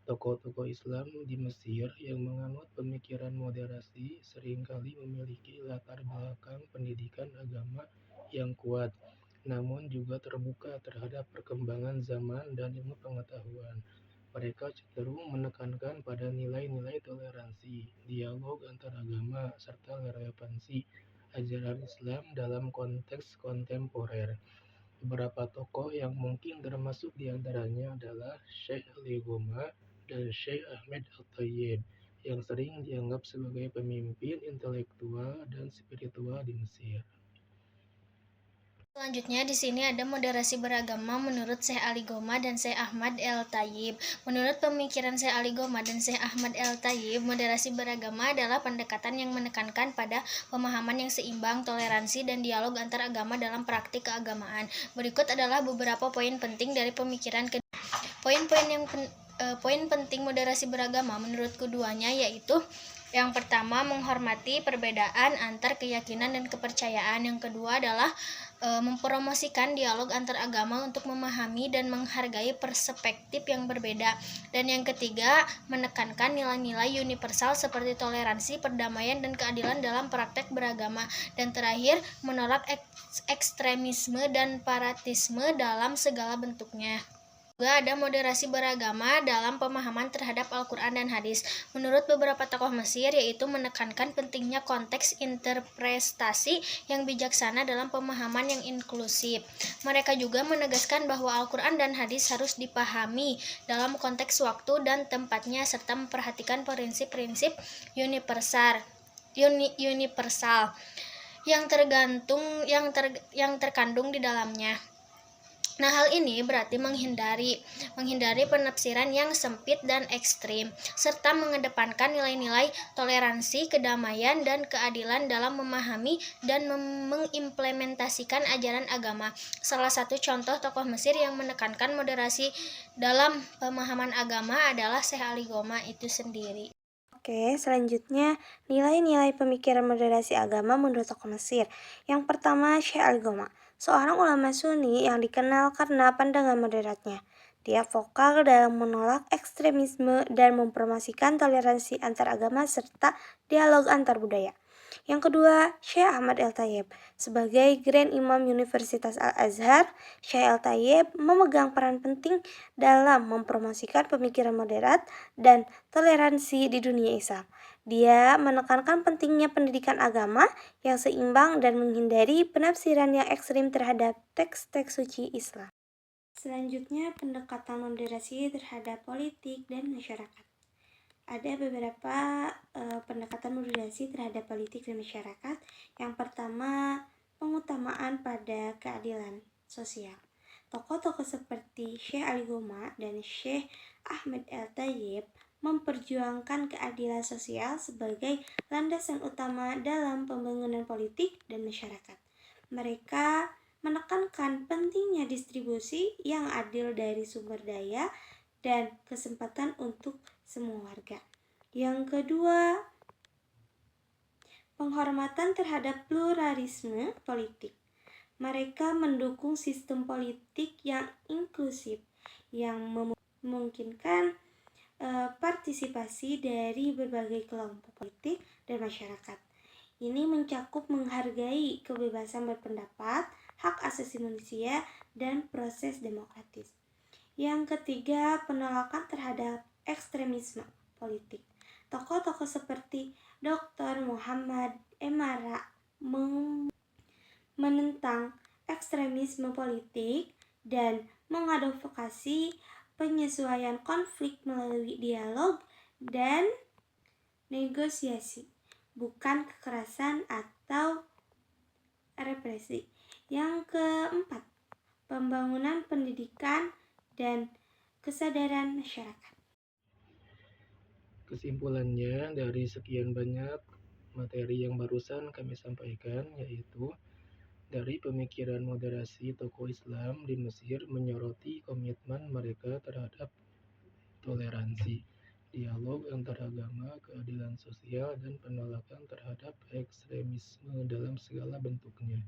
Tokoh-tokoh Islam di Mesir yang menganut pemikiran moderasi seringkali memiliki latar belakang pendidikan agama yang kuat, namun juga terbuka terhadap perkembangan zaman dan ilmu pengetahuan. Mereka cenderung menekankan pada nilai-nilai toleransi, dialog antaragama, serta relevansi ajaran Islam dalam konteks kontemporer. Beberapa tokoh yang mungkin termasuk di antaranya adalah Syekh Ali Goma dan Syekh Ahmed Al-Tayyib, yang sering dianggap sebagai pemimpin intelektual dan spiritual di Mesir. Selanjutnya di sini ada moderasi beragama menurut Syekh Ali Goma dan Syekh Ahmad El-Tayyib. Menurut pemikiran Syekh Ali Goma dan Syekh Ahmad El-Tayyib, moderasi beragama adalah pendekatan yang menekankan pada pemahaman yang seimbang, toleransi, dan dialog antar agama dalam praktik keagamaan. Berikut adalah beberapa poin penting dari pemikiran kedua. Poin penting moderasi beragama menurut keduanya yaitu yang pertama, menghormati perbedaan antar keyakinan dan kepercayaan. Yang kedua adalah mempromosikan dialog antar agama untuk memahami dan menghargai perspektif yang berbeda. Dan yang ketiga, menekankan nilai-nilai universal seperti toleransi, perdamaian, dan keadilan dalam praktek beragama. Dan terakhir, menolak ekstremisme dan fanatisme dalam segala bentuknya. Juga ada moderasi beragama dalam pemahaman terhadap Al-Quran dan hadis. Menurut beberapa tokoh Mesir, yaitu menekankan pentingnya konteks interpretasi yang bijaksana dalam pemahaman yang inklusif. Mereka juga menegaskan bahwa Al-Quran dan hadis harus dipahami dalam konteks waktu dan tempatnya, serta memperhatikan prinsip-prinsip universal yang terkandung di dalamnya. Nah, hal ini berarti menghindari penafsiran yang sempit dan ekstrim, serta mengedepankan nilai-nilai toleransi, kedamaian, dan keadilan dalam memahami dan mengimplementasikan ajaran agama. Salah satu contoh tokoh Mesir yang menekankan moderasi dalam pemahaman agama adalah Syekh Ali Goma itu sendiri. Oke, selanjutnya nilai-nilai pemikiran moderasi agama menurut tokoh Mesir. Yang pertama, Syekh Al-Goma, seorang ulama Sunni yang dikenal karena pandangan moderatnya. Dia vokal dalam menolak ekstremisme dan mempromosikan toleransi antar agama serta dialog antar budaya. Yang kedua, Syekh Ahmad El-Tayyib. Sebagai Grand Imam Universitas Al-Azhar, Syekh El-Tayyib memegang peran penting dalam mempromosikan pemikiran moderat dan toleransi di dunia Islam. Dia menekankan pentingnya pendidikan agama yang seimbang dan menghindari penafsiran yang ekstrim terhadap teks-teks suci Islam. Selanjutnya, pendekatan moderasi terhadap politik dan masyarakat. Ada beberapa pendekatan moderasi terhadap politik dan masyarakat. Yang pertama, pengutamaan pada keadilan sosial. Tokoh-tokoh seperti Syekh Ali Goma dan Syekh Ahmed El-Tayyib memperjuangkan keadilan sosial sebagai landasan utama dalam pembangunan politik dan masyarakat. Mereka menekankan pentingnya distribusi yang adil dari sumber daya dan kesempatan untuk semua warga. Yang kedua, penghormatan terhadap pluralisme politik. Mereka mendukung sistem politik yang inklusif yang memungkinkan partisipasi dari berbagai kelompok politik dan masyarakat. Ini mencakup menghargai kebebasan berpendapat, hak asasi manusia, dan proses demokratis. Yang ketiga, penolakan terhadap ekstremisme politik. Tokoh-tokoh seperti Dr. Muhammad Emara menentang ekstremisme politik dan mengadvokasi penyesuaian konflik melalui dialog dan negosiasi, bukan kekerasan atau represi. Yang keempat, pembangunan pendidikan dan kesadaran masyarakat. Kesimpulannya, dari sekian banyak materi yang barusan kami sampaikan, yaitu dari pemikiran moderasi tokoh Islam di Mesir menyoroti komitmen mereka terhadap toleransi, dialog antaragama, keadilan sosial, dan penolakan terhadap ekstremisme dalam segala bentuknya.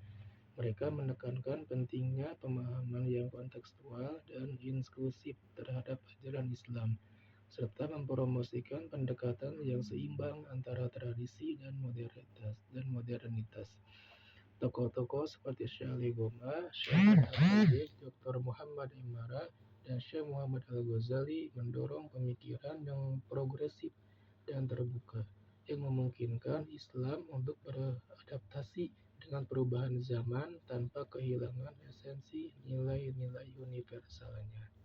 Mereka menekankan pentingnya pemahaman yang kontekstual dan inklusif terhadap ajaran Islam, serta mempromosikan pendekatan yang seimbang antara tradisi dan modernitas. Tokoh-tokoh seperti Syekh Ali Goma, Syekh Al-Tayyib, Dr. Muhammad Imara, dan Syekh Muhammad Al-Ghazali mendorong pemikiran yang progresif dan terbuka, yang memungkinkan Islam untuk beradaptasi dengan perubahan zaman tanpa kehilangan esensi nilai-nilai universalnya.